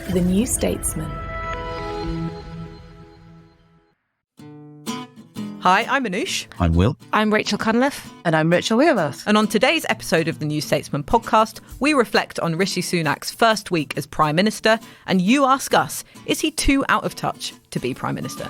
The New Statesman. Hi, I'm Anoosh. I'm Will. I'm Rachel Cunliffe. And I'm Rachel Wearmouth. And on today's episode of the New Statesman podcast, we reflect on Rishi Sunak's first week as Prime Minister, and you ask us, is he too out of touch to be Prime Minister?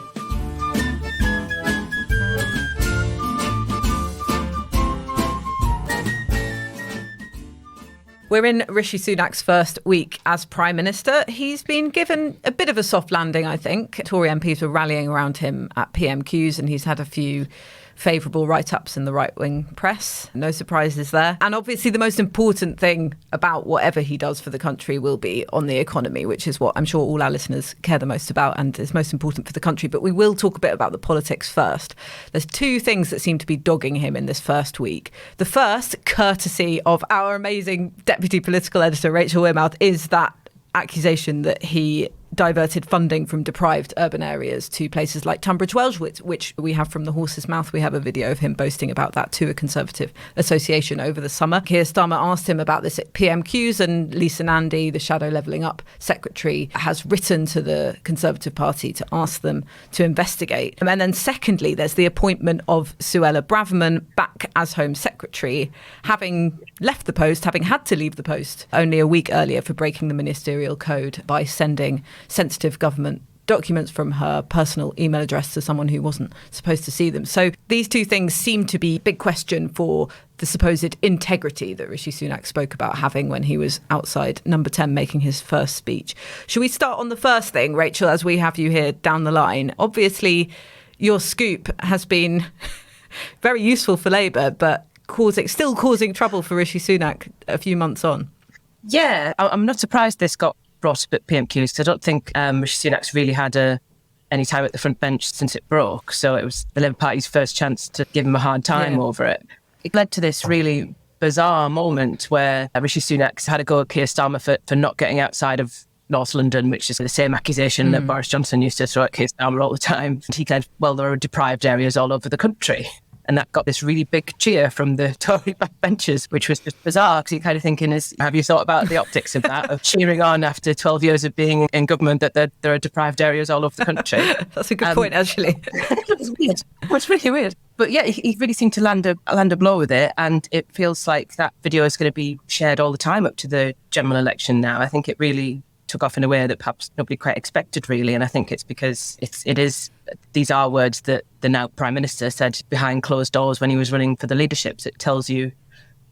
We're in Rishi Sunak's first week as Prime Minister. He's been given a bit of a soft landing, I think. Tory MPs were rallying around him at PMQs, and he's had a few favourable write-ups in the right-wing press. No surprises there. And obviously the most important thing about whatever he does for the country will be on the economy, which is what I'm sure all our listeners care the most about and is most important for the country. But we will talk a bit about the politics first. There's two things that seem to be dogging him in this first week. The first, courtesy of our amazing Deputy Political Editor, Rachel Wearmouth, is that accusation that he diverted funding from deprived urban areas to places like Tunbridge Wells, which we have from the horse's mouth. We have a video of him boasting about that to a Conservative association over the summer. Keir Starmer asked him about this at PMQs, and Lisa Nandy, the Shadow Levelling Up secretary, has written to the Conservative Party to ask them to investigate. And then secondly, there's the appointment of Suella Braverman back as Home Secretary, having left the post, having had to leave the post only a week earlier for breaking the ministerial code by sending sensitive government documents from her personal email address to someone who wasn't supposed to see them. So these two things seem to be big question for the supposed integrity that Rishi Sunak spoke about having when he was outside Number 10 making his first speech. Should we start on the first thing, Rachel, as we have you here down the line? Obviously, your scoop has been very useful for Labour, but still causing trouble for Rishi Sunak a few months on. Yeah, I'm not surprised this got brought up at PMQs, because I don't think Rishi Sunak's really had any time at the front bench since it broke. So it was the Labour Party's first chance to give him a hard time over it. It led to this really bizarre moment where Rishi Sunak's had a go at Keir Starmer for not getting outside of North London, which is the same accusation that Boris Johnson used to throw at Keir Starmer all the time. And he said, well, there are deprived areas all over the country. And that got this really big cheer from the Tory backbenchers, which was just bizarre, because you're kind of thinking, have you thought about the optics of that, of cheering on after 12 years of being in government that there are deprived areas all over the country? That's a good point, actually. It's weird. It's really weird. But yeah, he really seemed to land a blow with it. And it feels like that video is going to be shared all the time up to the general election now. I think it really took off in a way that perhaps nobody quite expected, really. And I think it's because these are words that the now Prime Minister said behind closed doors when he was running for the leadership. So it tells you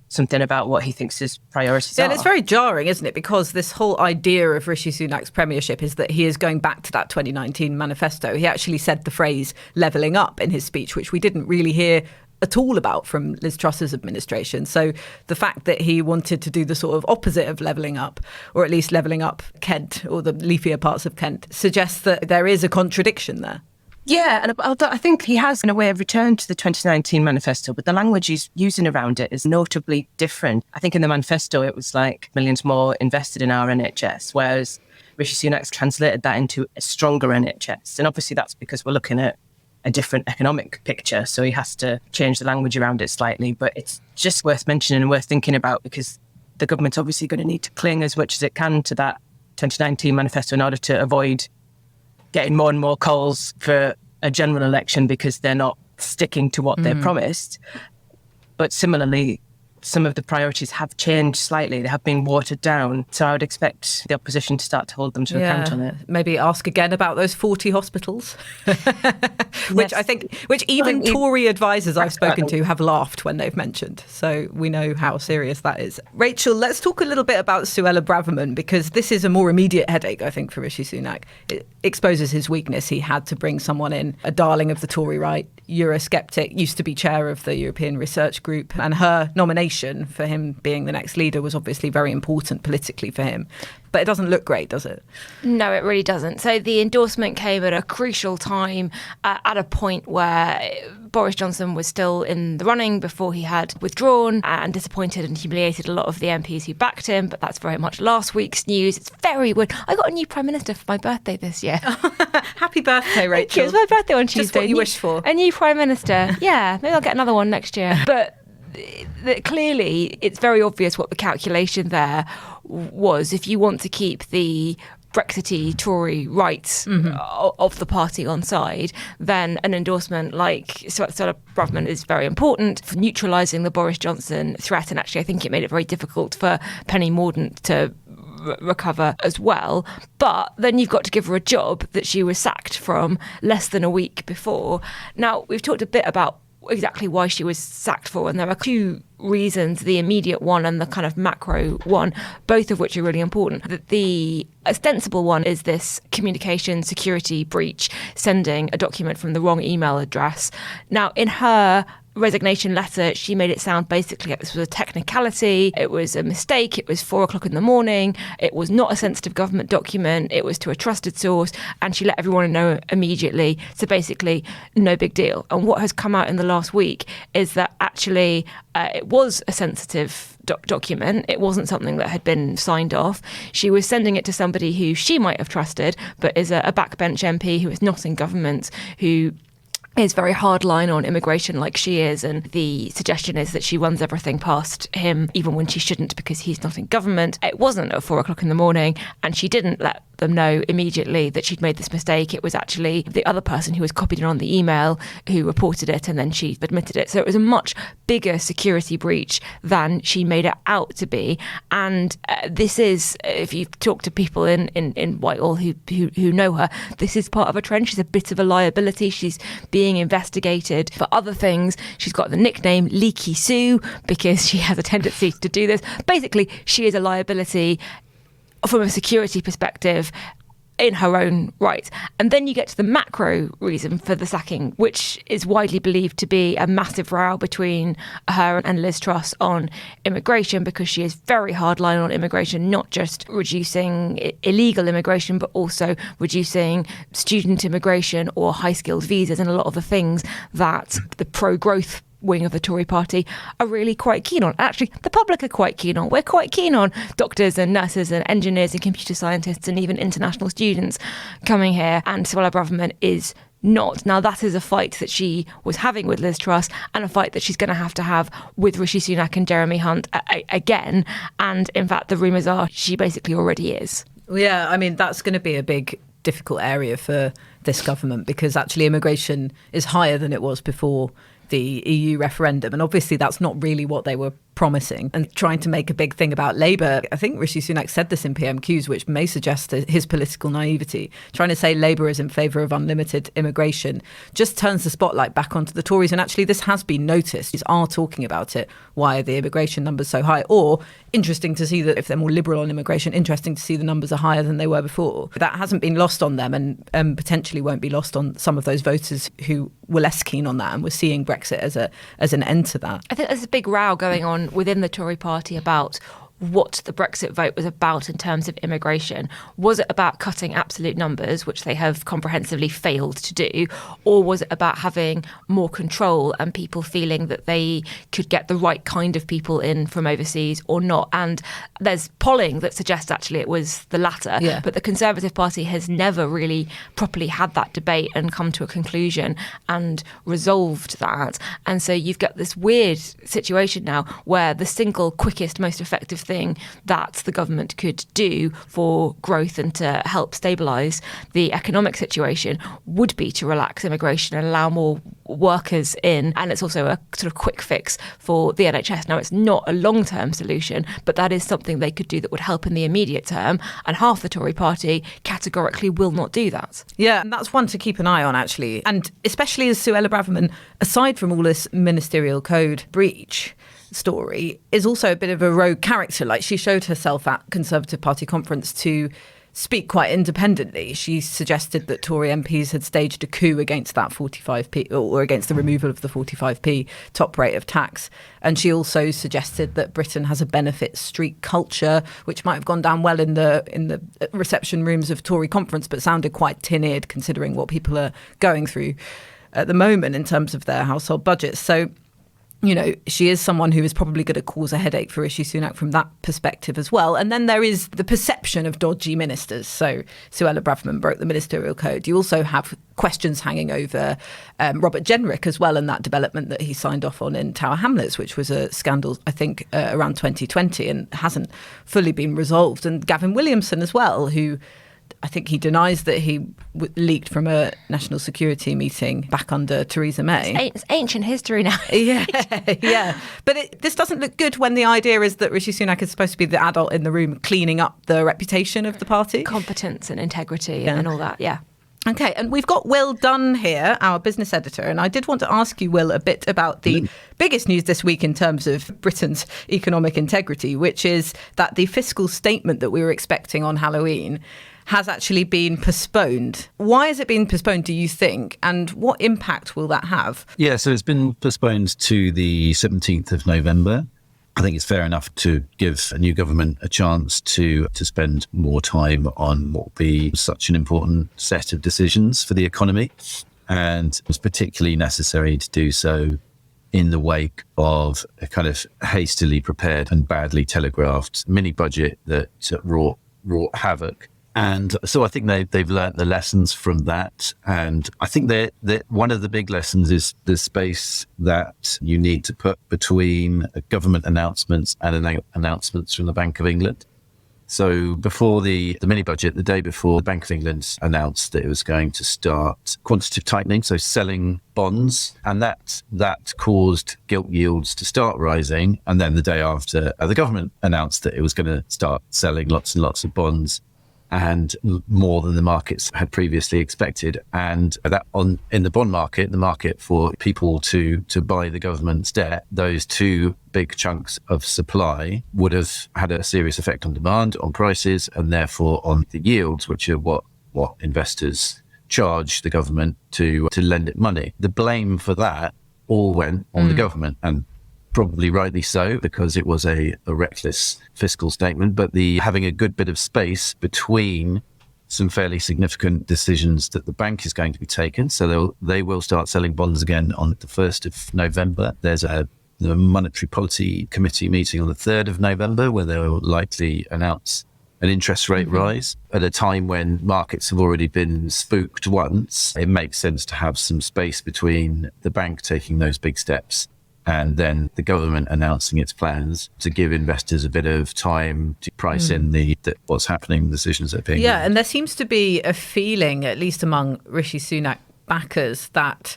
something about what he thinks his priorities are. And it's very jarring, isn't it? Because this whole idea of Rishi Sunak's premiership is that he is going back to that 2019 manifesto. He actually said the phrase levelling up in his speech, which we didn't really hear at all about from Liz Truss's administration. So the fact that he wanted to do the sort of opposite of levelling up, or at least levelling up Kent or the leafier parts of Kent, suggests that there is a contradiction there. Yeah, and I think he has, in a way, returned to the 2019 manifesto, but the language he's using around it is notably different. I think in the manifesto, it was like millions more invested in our NHS, whereas Rishi Sunak's translated that into a stronger NHS. And obviously that's because we're looking at a different economic picture, so he has to change the language around it slightly. But it's just worth mentioning and worth thinking about, because the government's obviously going to need to cling as much as it can to that 2019 manifesto in order to avoid getting more and more calls for a general election because they're not sticking to what they promised. But similarly, some of the priorities have changed slightly. They have been watered down. So I would expect the opposition to start to hold them to account on it. Maybe ask again about those 40 hospitals, which even Tory advisors I've spoken to have laughed when they've mentioned. So we know how serious that is. Rachel, let's talk a little bit about Suella Braverman, because this is a more immediate headache, I think, for Rishi Sunak. It exposes his weakness. He had to bring someone in, a darling of the Tory right, Eurosceptic, used to be chair of the European Research Group, and her nomination for him being the next leader was obviously very important politically for him. But it doesn't look great, does it? No, it really doesn't. So the endorsement came at a crucial time, at a point where Boris Johnson was still in the running before he had withdrawn, and disappointed and humiliated a lot of the MPs who backed him. But that's very much last week's news. It's very weird. I got a new Prime Minister for my birthday this year. Happy birthday, Rachel. It was my birthday on Tuesday. Just what you wish for. A new Prime Minister. Yeah, maybe I'll get another one next year. But clearly, it's very obvious what the calculation there was. If you want to keep the Brexity Tory rights of the party on side, then an endorsement like Suella Braverman is very important for neutralising the Boris Johnson threat. And actually, I think it made it very difficult for Penny Mordaunt to recover as well. But then you've got to give her a job that she was sacked from less than a week before. Now, we've talked a bit about exactly why she was sacked for, and there are two reasons, the immediate one and the kind of macro one, both of which are really important. The ostensible one is this communication security breach, sending a document from the wrong email address. Now, in her resignation letter, she made it sound basically like this was a technicality, it was a mistake, it was 4:00 in the morning, it was not a sensitive government document, it was to a trusted source, and she let everyone know immediately. So basically, no big deal. And what has come out in the last week is that actually it was a sensitive document. It wasn't something that had been signed off. She was sending it to somebody who she might have trusted, but is a backbench MP who is not in government, who is very hardline on immigration like she is, and the suggestion is that she runs everything past him even when she shouldn't because he's not in government. It wasn't at 4:00 in the morning, and she didn't let them know immediately that she'd made this mistake. It was actually the other person who was copied in on the email who reported it, and then she admitted it. So it was a much bigger security breach than she made it out to be. And this is, if you talk to people in Whitehall who know her, this is part of a trend. She's a bit of a liability. She's being investigated for other things. She's got the nickname Leaky Sue because she has a tendency to do this. Basically, she is a liability from a security perspective in her own right. And then you get to the macro reason for the sacking, which is widely believed to be a massive row between her and Liz Truss on immigration, because she is very hardline on immigration, not just reducing illegal immigration, but also reducing student immigration or high-skilled visas and a lot of the things that the pro-growth wing of the Tory party are really quite keen on. Actually, the public are quite keen on. We're quite keen on doctors and nurses and engineers and computer scientists and even international students coming here, and Suella Braverman is not. Now, that is a fight that she was having with Liz Truss and a fight that she's going to have with Rishi Sunak and Jeremy Hunt again. And in fact, the rumours are she basically already is. Yeah, I mean, that's going to be a big, difficult area for this government, because actually immigration is higher than it was before the EU referendum. And obviously that's not really what they were promising, and trying to make a big thing about Labour. I think Rishi Sunak said this in PMQs, which may suggest his political naivety. Trying to say Labour is in favour of unlimited immigration just turns the spotlight back onto the Tories. And actually this has been noticed. They are talking about it. Why are the immigration numbers so high? Or, interesting to see that if they're more liberal on immigration, interesting to see the numbers are higher than they were before. That hasn't been lost on them, and potentially won't be lost on some of those voters who were less keen on that and were seeing Brexit as an end to that. I think there's a big row going on within the Tory party about what the Brexit vote was about in terms of immigration. Was it about cutting absolute numbers, which they have comprehensively failed to do, or was it about having more control and people feeling that they could get the right kind of people in from overseas or not? And there's polling that suggests actually it was the latter, but the Conservative Party has never really properly had that debate and come to a conclusion and resolved that. And so you've got this weird situation now where the single quickest, most effective thing that the government could do for growth and to help stabilise the economic situation would be to relax immigration and allow more workers in. And it's also a sort of quick fix for the NHS. Now, it's not a long-term solution, but that is something they could do that would help in the immediate term. And half the Tory party categorically will not do that. Yeah, and that's one to keep an eye on, actually. And especially as Suella Braverman, aside from all this ministerial code breach story, is also a bit of a rogue character. Like, she showed herself at Conservative Party conference to speak quite independently. She suggested that Tory MPs had staged a coup against that 45p, or against the removal of the 45p top rate of tax. And she also suggested that Britain has a benefit street culture, which might have gone down well in the reception rooms of Tory conference, but sounded quite tin-eared considering what people are going through at the moment in terms of their household budgets. So, you know, she is someone who is probably going to cause a headache for Rishi Sunak from that perspective as well. And then there is the perception of dodgy ministers. So Suella Braverman broke the ministerial code. You also have questions hanging over Robert Jenrick as well, and that development that he signed off on in Tower Hamlets, which was a scandal, I think, around 2020 and hasn't fully been resolved. And Gavin Williamson as well, who I think he denies that he leaked from a national security meeting back under Theresa May. It's ancient history now. Yeah. But this doesn't look good when the idea is that Rishi Sunak is supposed to be the adult in the room cleaning up the reputation of the party. Competence and integrity and all that, yeah. Okay, and we've got Will Dunn here, our business editor, and I did want to ask you, Will, a bit about the biggest news this week in terms of Britain's economic integrity, which is that the fiscal statement that we were expecting on Halloween has actually been postponed. Why has it been postponed, do you think, and what impact will that have? Yeah, so it's been postponed to the 17th of November. I think it's fair enough to give a new government a chance to spend more time on what will be such an important set of decisions for the economy. And it's particularly necessary to do so in the wake of a kind of hastily prepared and badly telegraphed mini budget that wrought havoc. And so I think they've learnt the lessons from that. And I think that one of the big lessons is the space that you need to put between government announcements and announcements from the Bank of England. So before the mini budget, the day before, the Bank of England announced that it was going to start quantitative tightening, so selling bonds. And that caused gilt yields to start rising. And then the day after, the government announced that it was going to start selling lots and lots of bonds, and more than the markets had previously expected. And that in the bond market, the market for people to buy the government's debt, those two big chunks of supply would have had a serious effect on demand, on prices, and therefore on the yields, which are what investors charge the government to lend it money. The blame for that all went on the government, and probably rightly so, because it was a reckless fiscal statement, but having a good bit of space between some fairly significant decisions that the bank is going to be taking. So they will start selling bonds again on the 1st of November. There's the Monetary Policy Committee meeting on the 3rd of November, where they will likely announce an interest rate rise. At a time when markets have already been spooked once, it makes sense to have some space between the bank taking those big steps and then the government announcing its plans, to give investors a bit of time to price in what's happening, the decisions that are being made. And there seems to be a feeling, at least among Rishi Sunak backers, that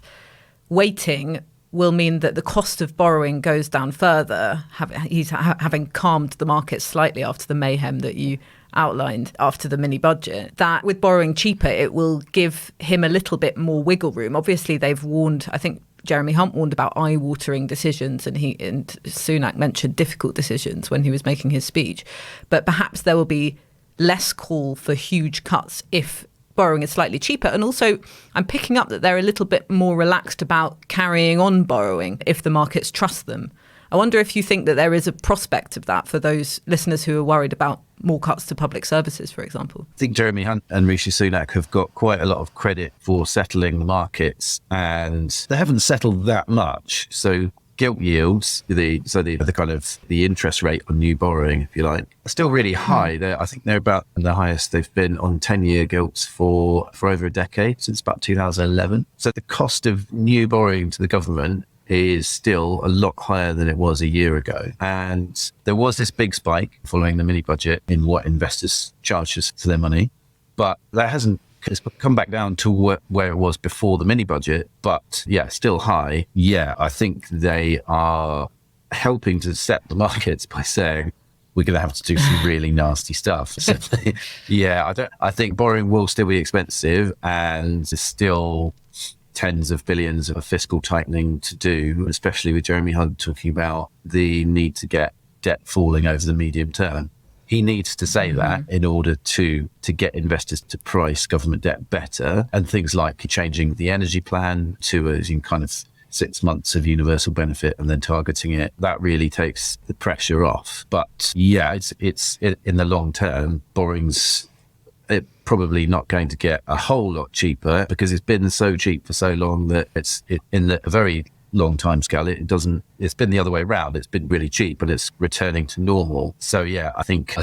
waiting will mean that the cost of borrowing goes down further. He's having calmed the market slightly after the mayhem that you outlined after the mini budget, that with borrowing cheaper, it will give him a little bit more wiggle room. Obviously, they've warned, I think, Jeremy Hunt warned about eye-watering decisions, and Sunak mentioned difficult decisions when he was making his speech. But perhaps there will be less call for huge cuts if borrowing is slightly cheaper. And also, I'm picking up that they're a little bit more relaxed about carrying on borrowing if the markets trust them. I wonder if you think that there is a prospect of that for those listeners who are worried about more cuts to public services, for example. I think Jeremy Hunt and Rishi Sunak have got quite a lot of credit for settling the markets, and they haven't settled that much. So gilt yields, the kind of the interest rate on new borrowing, if you like, are still really high. I think they're about the highest they've been on 10-year gilts for over a decade, since about 2011. So the cost of new borrowing to the government is still a lot higher than it was a year ago. And there was this big spike following the mini budget in what investors charge us for their money. But it's come back down to where it was before the mini budget. But yeah, still high. Yeah, I think they are helping to set the markets by saying we're going to have to do some really nasty stuff. So, I think borrowing will still be expensive, and there's still tens of billions of fiscal tightening to do, especially with Jeremy Hunt talking about the need to get debt falling over the medium term. He needs to say that in order to get investors to price government debt better, and things like changing the energy plan to a kind of 6 months of universal benefit and then targeting it. That really takes the pressure off. But yeah, it's in the long term, borrowing's probably not going to get a whole lot cheaper, because it's been so cheap for so long that in a very long time scale, it's been the other way around. It's been really cheap, but it's returning to normal. So yeah, I think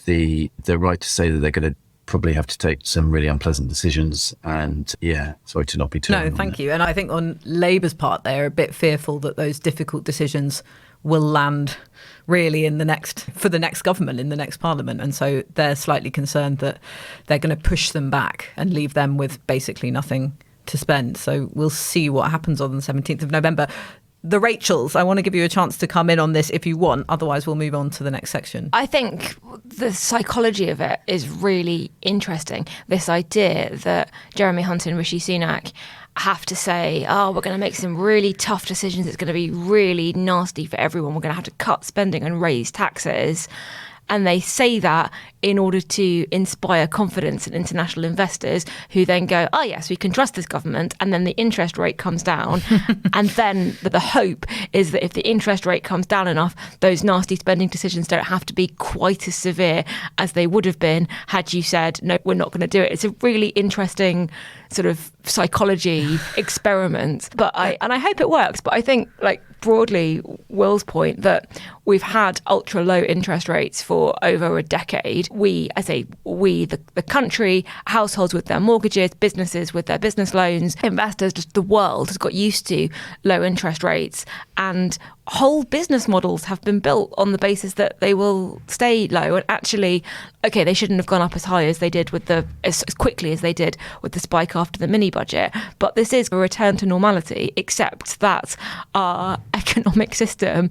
they're right to say that they're going to probably have to take some really unpleasant decisions. And yeah, sorry to not be too. No, thank you. And I think on Labour's part, they're a bit fearful that those difficult decisions will land really for the next government in the next parliament. And so they're slightly concerned that they're going to push them back and leave them with basically nothing to spend. So we'll see what happens on the 17th of November. The Rachels, I want to give you a chance to come in on this if you want. Otherwise, we'll move on to the next section. I think the psychology of it is really interesting. This idea that Jeremy Hunt and Rishi Sunak have to say, we're going to make some really tough decisions. It's going to be really nasty for everyone. We're going to have to cut spending and raise taxes. And they say that in order to inspire confidence in international investors who then go, oh, yes, we can trust this government. And then the interest rate comes down. And then the hope is that if the interest rate comes down enough, those nasty spending decisions don't have to be quite as severe as they would have been had you said, no, we're not going to do it. It's a really interesting sort of psychology experiment. But I hope it works. But I think, like, broadly, Will's point that we've had ultra low interest rates for over a decade. The country, households with their mortgages, businesses with their business loans, investors, just the world has got used to low interest rates, and whole business models have been built on the basis that they will stay low. And actually, okay, they shouldn't have gone up as high as they did as quickly as they did with the spike after the mini budget. But this is a return to normality, except that our economic system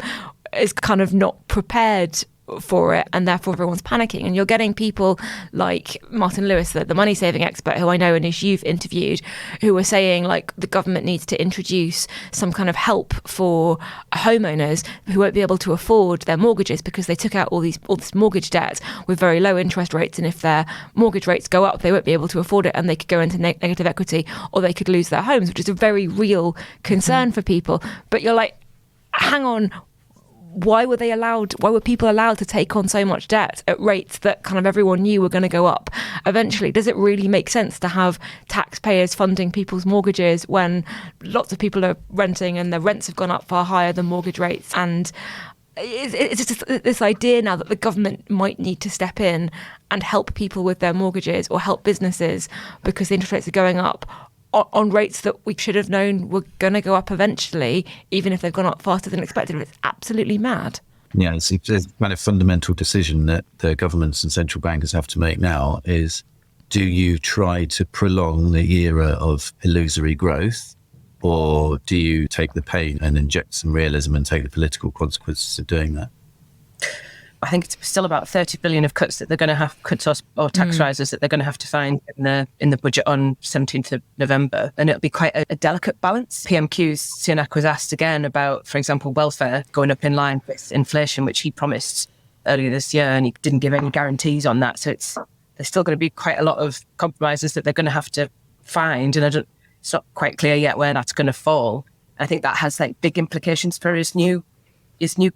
is kind of not prepared for it, and therefore everyone's panicking. And you're getting people like Martin Lewis, the money saving expert, who I know, Anoosh, you've interviewed, who are saying, like, the government needs to introduce some kind of help for homeowners who won't be able to afford their mortgages because they took out all this mortgage debt with very low interest rates, and if their mortgage rates go up, they won't be able to afford it, and they could go into negative equity, or they could lose their homes, which is a very real concern for people. But you're like, hang on, why were people allowed to take on so much debt at rates that kind of everyone knew were going to go up eventually? Does it really make sense to have taxpayers funding people's mortgages when lots of people are renting and the rents have gone up far higher than mortgage rates? And it's just this idea now that the government might need to step in and help people with their mortgages or help businesses because the interest rates are going up on rates that we should have known were going to go up eventually, even if they've gone up faster than expected. It's absolutely mad. Yeah, it's a kind of fundamental decision that the governments and central bankers have to make now is, do you try to prolong the era of illusory growth, or do you take the pain and inject some realism and take the political consequences of doing that? I think it's still about 30 billion of cuts that they're going to have, or tax rises that they're going to have to find in the budget on 17th of November. And it'll be quite a delicate balance. PMQs, Sunak was asked again about, for example, welfare going up in line with inflation, which he promised earlier this year, and he didn't give any guarantees on that. So there's still going to be quite a lot of compromises that they're going to have to find. And it's not quite clear yet where that's going to fall. I think that has like big implications for his new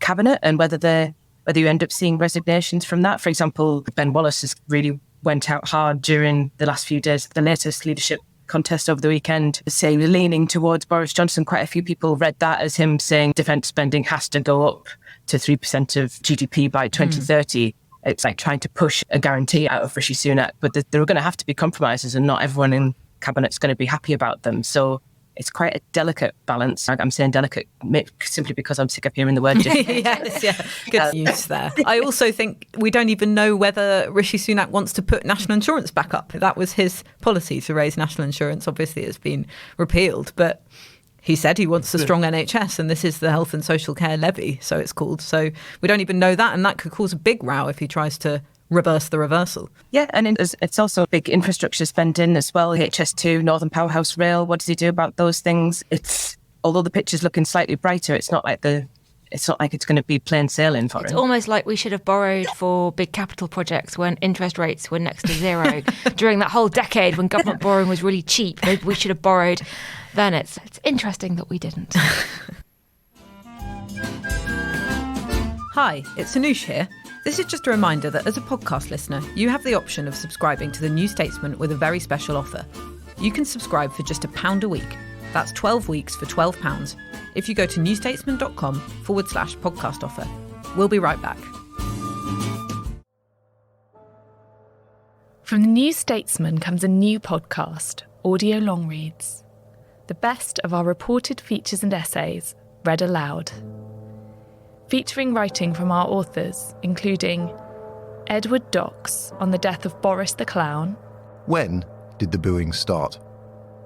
cabinet and whether you end up seeing resignations from that. For example, Ben Wallace has really went out hard during the last few days of the latest leadership contest over the weekend, say leaning towards Boris Johnson. Quite a few people read that as him saying defence spending has to go up to 3% of GDP by 2030. It's like trying to push a guarantee out of Rishi Sunak, but there are going to have to be compromises and not everyone in cabinet's going to be happy about them. So it's quite a delicate balance. I'm saying delicate simply because I'm sick of hearing the word difficult. Yes, yeah. Good use there. I also think we don't even know whether Rishi Sunak wants to put national insurance back up. That was his policy, to raise national insurance. Obviously, it's been repealed, but he said he wants a strong NHS, and this is the Health and Social Care Levy, so it's called. So we don't even know that, and that could cause a big row if he tries to reverse the reversal. Yeah, and it's also big infrastructure spending as well. HS2, Northern Powerhouse Rail, what does he do about those things? Although the picture's looking slightly brighter, it's not like it's going to be plain sailing for him. It's almost like we should have borrowed for big capital projects when interest rates were next to zero. During that whole decade when government borrowing was really cheap, maybe we should have borrowed then. It's interesting that we didn't. Hi, it's Anoosh here. This is just a reminder that as a podcast listener, you have the option of subscribing to the New Statesman with a very special offer. You can subscribe for just £1 a week. That's 12 weeks for £12 if you go to newstatesman.com/podcast offer. We'll be right back. From the New Statesman comes a new podcast, Audio Long Reads. The best of our reported features and essays, read aloud. featuring writing from our authors, including Edward Docks on the death of Boris the Clown. When did the booing start?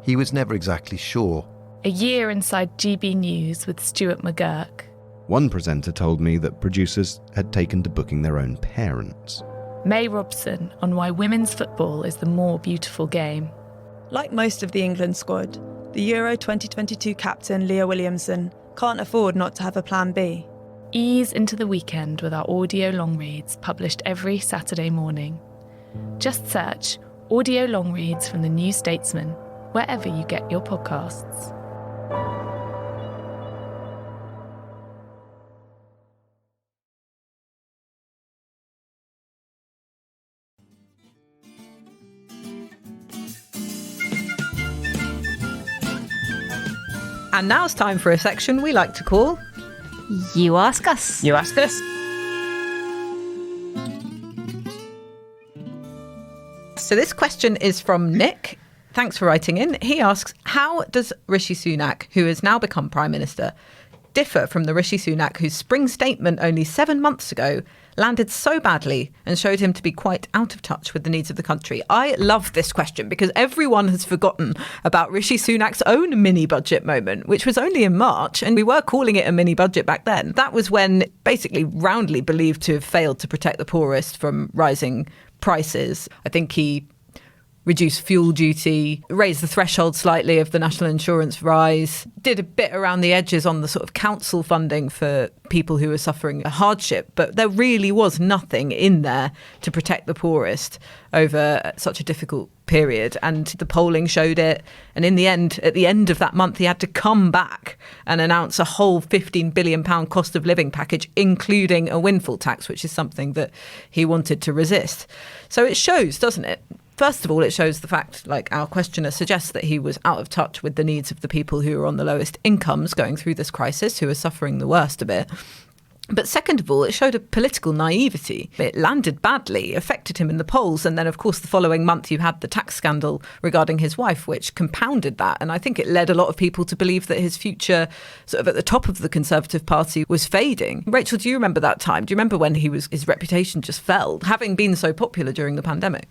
He was never exactly sure. A Year Inside GB News with Stuart McGurk. One presenter told me that producers had taken to booking their own parents. May Robson on why women's football is the more beautiful game. Like most of the England squad, the Euro 2022 captain Leah Williamson can't afford not to have a plan B. Ease into the weekend with our audio long reads published every Saturday morning. Just search audio long reads from the New Statesman wherever you get your podcasts. And now it's time for a section we like to call You Ask Us. You ask us. So this question is from Nick. Thanks for writing in. He asks, how does Rishi Sunak, who has now become Prime Minister, differ from the Rishi Sunak whose spring statement only 7 months ago landed so badly and showed him to be quite out of touch with the needs of the country? I love this question because everyone has forgotten about Rishi Sunak's own mini budget moment, which was only in March, and we were calling it a mini budget back then. That was when basically roundly believed to have failed to protect the poorest from rising prices. I think he reduced fuel duty, raised the threshold slightly of the national insurance rise, did a bit around the edges on the sort of council funding for people who were suffering a hardship. But there really was nothing in there to protect the poorest over such a difficult period. And the polling showed it. And in the end, at the end of that month, he had to come back and announce a whole £15 billion cost of living package, including a windfall tax, which is something that he wanted to resist. So it shows, doesn't it? First of all, it shows the fact, like our questioner suggests, that he was out of touch with the needs of the people who are on the lowest incomes going through this crisis, who are suffering the worst of it. But second of all, it showed a political naivety. It landed badly, affected him in the polls. And then, of course, the following month, you had the tax scandal regarding his wife, which compounded that. And I think it led a lot of people to believe that his future sort of at the top of the Conservative Party was fading. Rachel, do you remember that time? Do you remember when his reputation just fell, having been so popular during the pandemic?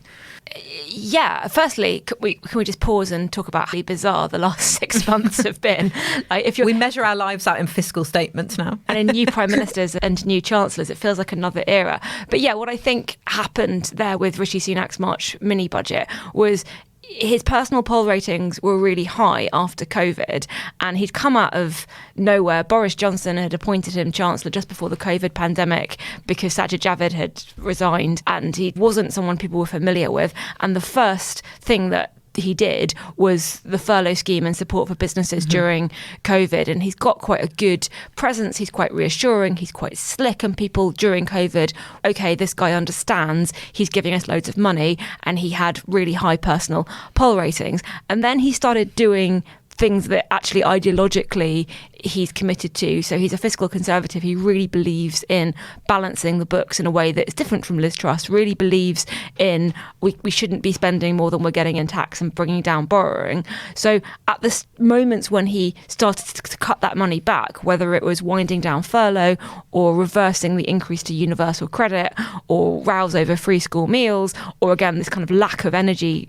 Yeah. Firstly, can we just pause and talk about how bizarre the last 6 months have been? Like, we measure our lives out in fiscal statements now. And in new prime ministers and new chancellors, it feels like another era. But yeah, what I think happened there with Rishi Sunak's March mini budget was his personal poll ratings were really high after COVID, and he'd come out of nowhere. Boris Johnson had appointed him Chancellor just before the COVID pandemic because Sajid Javid had resigned, and he wasn't someone people were familiar with. And the first thing that he did was the furlough scheme and support for businesses during COVID. And he's got quite a good presence. He's quite reassuring. He's quite slick. And people during COVID, okay, this guy understands. He's giving us loads of money. And he had really high personal poll ratings. And then he started doing things that actually ideologically he's committed to. So he's a fiscal conservative. He really believes in balancing the books in a way that is different from Liz Truss, really believes in we shouldn't be spending more than we're getting in tax and bringing down borrowing. So at the moments when he started to cut that money back, whether it was winding down furlough or reversing the increase to universal credit or rows over free school meals, or again, this kind of lack of energy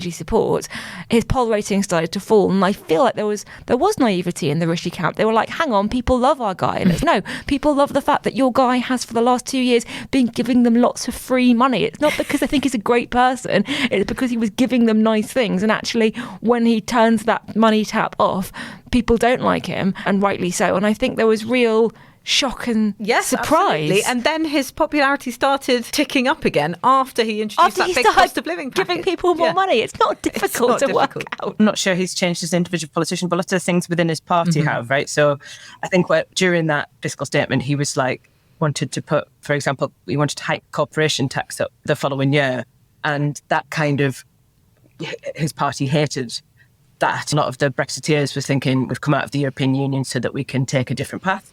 support, his poll rating started to fall. And I feel like there was naivety in the Rishi camp. They were like, hang on, people love our guy. And it's no, people love the fact that your guy has for the last 2 years been giving them lots of free money. It's not because they think he's a great person. It's because he was giving them nice things. And actually, when he turns that money tap off, people don't like him, and rightly so. And I think there was real shock and surprise. Absolutely. And then his popularity started ticking up again after he introduced that big cost of living package. Giving people more money. It's not difficult to work out. I'm not sure he's changed as an individual politician, but lots of things within his party have, right? So I think during that fiscal statement, he was like, wanted to put, for example, he wanted to hike corporation tax up the following year. And that kind of, his party hated that. A lot of the Brexiteers were thinking, we've come out of the European Union so that we can take a different path.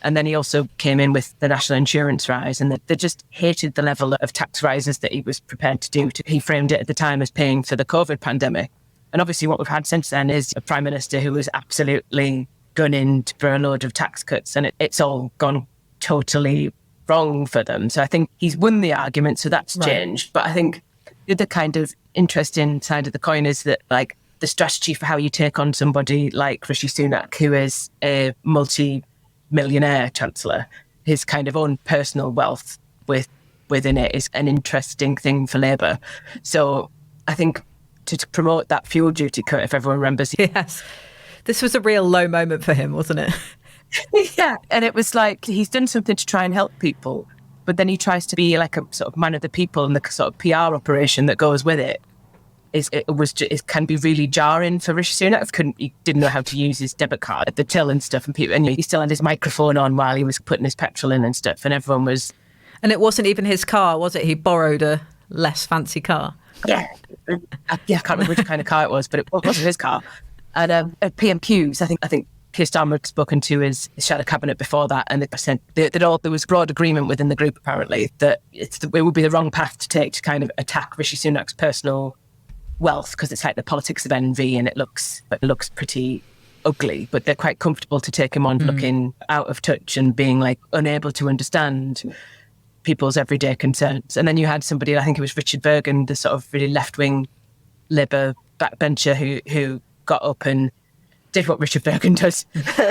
And then he also came in with the national insurance rise, and they just hated the level of tax rises that he was prepared to do. He framed it at the time as paying for the COVID pandemic. And obviously what we've had since then is a prime minister who was absolutely gunning for a load of tax cuts, and it's all gone totally wrong for them. So I think he's won the argument, so that's changed. But I think the other kind of interesting side of the coin is that, like, the strategy for how you take on somebody like Rishi Sunak, who is a multi-millionaire chancellor, his kind of own personal wealth within it is an interesting thing for Labour. So I think to promote that fuel duty cut, if everyone remembers. Yes. This was a real low moment for him, wasn't it? Yeah. And it was like he's done something to try and help people, but then he tries to be like a sort of man of the people, and the sort of PR operation that goes with it. It can be really jarring for Rishi Sunak. He didn't know how to use his debit card at the till and stuff, and he still had his microphone on while he was putting his petrol in and stuff, and everyone was. And it wasn't even his car, was it? He borrowed a less fancy car. Yeah, I can't remember which kind of car it was, but it wasn't his car. And at PMQs, I think Keir Starmer had spoken to his shadow cabinet before that, and they said that there was broad agreement within the group apparently that it would be the wrong path to take to kind of attack Rishi Sunak's personal wealth, because it's like the politics of envy, and it looks pretty ugly, but they're quite comfortable to take him on looking out of touch and being like unable to understand people's everyday concerns. And then you had somebody, I think it was Richard Bergen, the sort of really left-wing Labour backbencher who got up and did what Richard Bergen does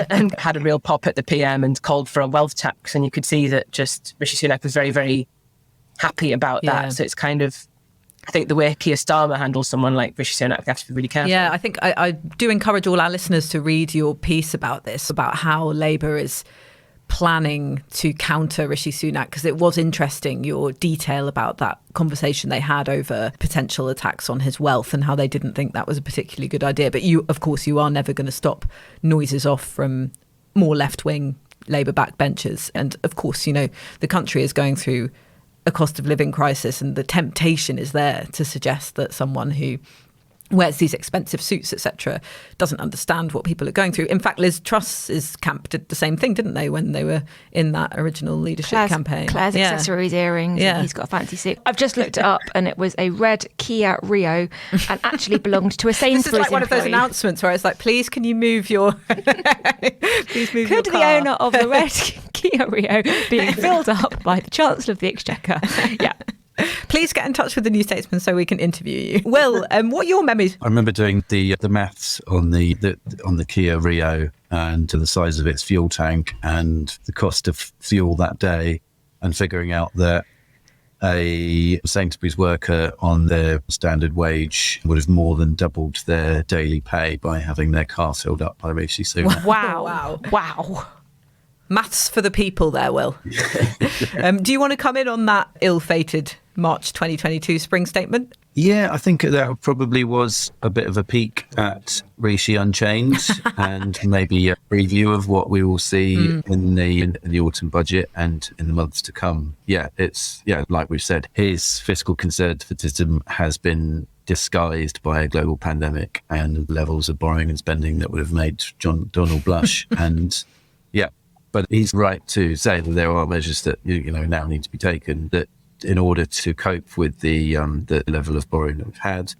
and had a real pop at the PM and called for a wealth tax. And you could see that just Rishi Sunak was very, very happy about that. So it's kind of, I think the way Keir Starmer handles someone like Rishi Sunak, you have to be really careful. Yeah, I think I do encourage all our listeners to read your piece about this, about how Labour is planning to counter Rishi Sunak, because it was interesting, your detail about that conversation they had over potential attacks on his wealth and how they didn't think that was a particularly good idea. But you are never going to stop noises off from more left-wing Labour backbenchers. And of course, the country is going through a cost of living crisis, and the temptation is there to suggest that someone who wears these expensive suits, etc., doesn't understand what people are going through. In fact, Liz Truss's camp did the same thing, didn't they, when they were in that original leadership campaign? Claire's accessories, earrings, and he's got a fancy suit. I've just looked it up, and it was a red Kia Rio, and actually belonged to a Sainsbury's This is like one employee. of those announcements where it's like, please, can you move your... please move your Could car. the owner of the red Kia Rio be filled up by the Chancellor of the Exchequer? Yeah. Please get in touch with the New Statesman so we can interview you. Will, what are your memories? I remember doing the maths on the Kia Rio and the size of its fuel tank and the cost of fuel that day, and figuring out that a Sainsbury's worker on their standard wage would have more than doubled their daily pay by having their car filled up by Rishi Sunak. Wow. Maths for the people there, Will. Do you want to come in on that ill-fated March 2022 spring statement? Yeah, I think that probably was a bit of a peek at Rishi Unchained and maybe a preview of what we will see in the autumn budget and in the months to come. Like we've said, his fiscal conservatism has been disguised by a global pandemic and levels of borrowing and spending that would have made Donald blush. But he's right to say that there are measures that now need to be taken that in order to cope with the level of borrowing that we've had.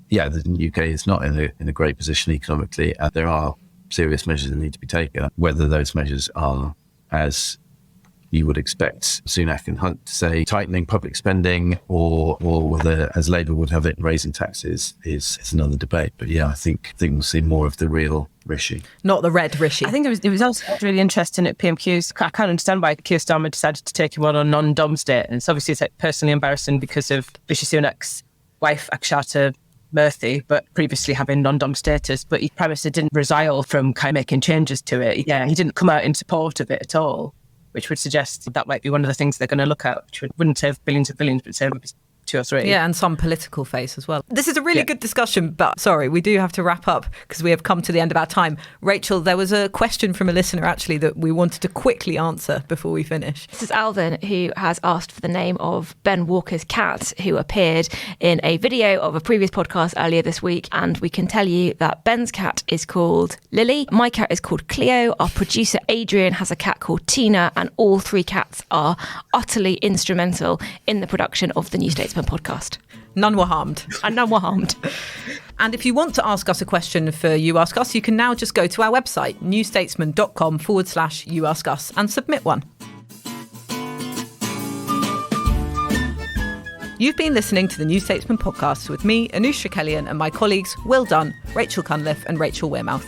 Yeah, the UK is not in a great position economically. There are serious measures that need to be taken. Whether those measures are, as you would expect Sunak and Hunt to say, tightening public spending, or whether, as Labour would have it, raising taxes is another debate. But yeah, I think we'll see more of the real Rishi. Not the red Rishi. I think it was also really interesting at PMQs. I can't understand why Keir Starmer decided to take him on non-dom status. Obviously, it's like personally embarrassing because of Rishi Sunak's wife, Akshata Murthy, but previously having non-dom status. But Prime Minister didn't resile from kind of making changes to it. Yeah, he didn't come out in support of it at all, which would suggest that might be one of the things they're going to look at, which wouldn't save billions of billions, but save 2 or 3. Yeah, and some political face as well. This is a really good discussion, but sorry, we do have to wrap up because we have come to the end of our time. Rachel, there was a question from a listener actually that we wanted to quickly answer before we finish. This is Alvin, who has asked for the name of Ben Walker's cat, who appeared in a video of a previous podcast earlier this week. And we can tell you that Ben's cat is called Lily. My cat is called Cleo. Our producer Adrian has a cat called Tina, and all 3 cats are utterly instrumental in the production of the New Statesman podcast. None were harmed. And none were harmed. And if you want to ask us a question for You Ask Us, you can now just go to our website, newstatesman.com/You Ask Us, and submit one. You've been listening to the New Statesman podcast with me, Anoosh Chakelian, and my colleagues Will Dunn, Rachel Cunliffe and Rachel Wearmouth.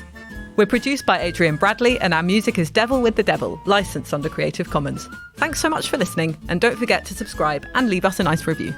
We're produced by Adrian Bradley, and our music is Devil with the Devil, licensed under Creative Commons. Thanks so much for listening, and don't forget to subscribe and leave us a nice review.